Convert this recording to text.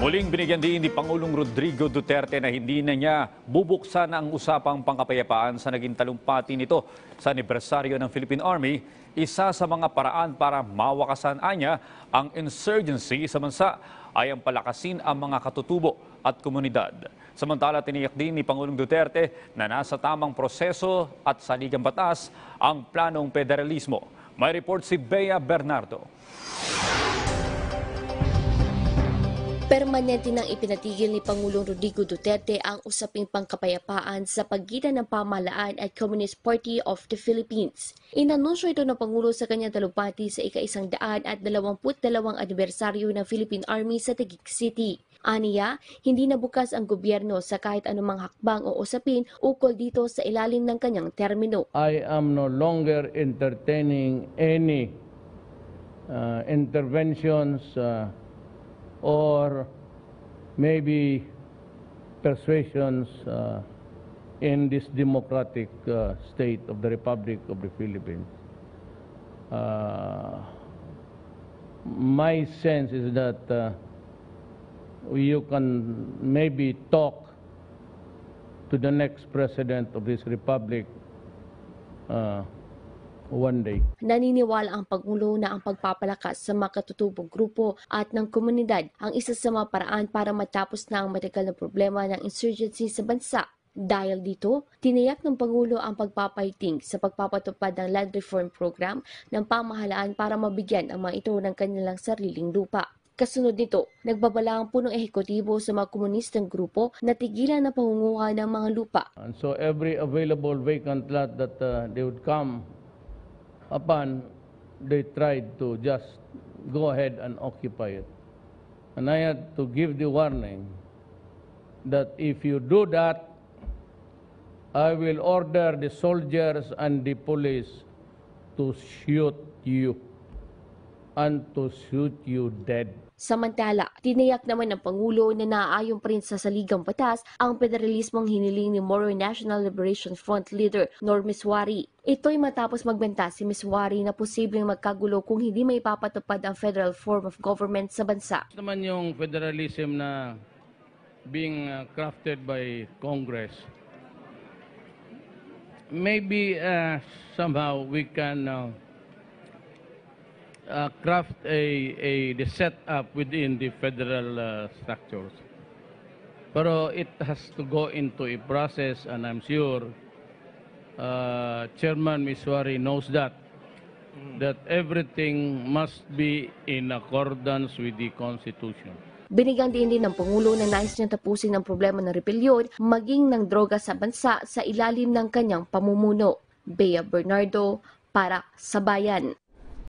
Muling binigyan din ni Pangulong Rodrigo Duterte na hindi na niya bubuksan ang usapang pangkapayapaan sa naging talumpati nito sa anibersaryo ng Philippine Army, isa sa mga paraan para mawakasan niya ang insurgency sa bansa ay ang palakasin ang mga katutubo at komunidad. Samantala, tiniyak din ni Pangulong Duterte na nasa tamang proseso at saligang batas ang planong federalismo. May report si Bea Bernardo. Permanente nang ipinatigil ni Pangulong Rodrigo Duterte ang usaping pangkapayapaan sa pagitan ng pamahalaan at Communist Party of the Philippines. Inanunsyo ito ng Pangulo sa kanyang talumpati sa ika-122 anibersaryo ng Philippine Army sa Taguig City. Aniya, hindi na bukas ang gobyerno sa kahit anumang hakbang o usapin ukol dito sa ilalim ng kanyang termino. I am no longer entertaining any interventions or maybe persuasions in this democratic state of the Republic of the Philippines. My sense is that you can maybe talk to the next president of this republic one day. Naniniwala ang Pangulo na ang pagpapalakas sa mga katutubong grupo at ng komunidad ang isa sa mga paraan para matapos na ang matagal na problema ng insurgency sa bansa. Dahil dito, tiniyak ng Pangulo ang pagpapaiting sa pagpapatupad ng land reform program ng pamahalaan para mabigyan ang mga ito ng kanilang sariling lupa. Kasunod nito, nagbabala ang punong ehekutibo sa mga komunistang grupo na tigilan ang pangunguha ng mga lupa. And so every available vacant lot that they would come upon, they tried to just go ahead and occupy it. And I had to give the warning that if you do that, I will order the soldiers and the police to shoot you and to shoot you dead. Samantala, tiniyak naman ng Pangulo na naaayon pa rin sa saligang batas ang federalismong hiniling ni Moro National Liberation Front leader Norm Miswari. Ito'y matapos magbenta si Miswari na posibleng magkagulo kung hindi may papatupad ang federal form of government sa bansa. Naman yung federalism na being crafted by Congress, maybe somehow we can craft the setup within the federal structures. Pero it has to go into a process, and I'm sure Chairman Miswari knows that everything must be in accordance with the Constitution. Binigyan din ng Pangulo na nais niyang tapusin ang problema ng rebelyon maging ng droga sa bansa sa ilalim ng kanyang pamumuno. Bea Bernardo para sa Bayan.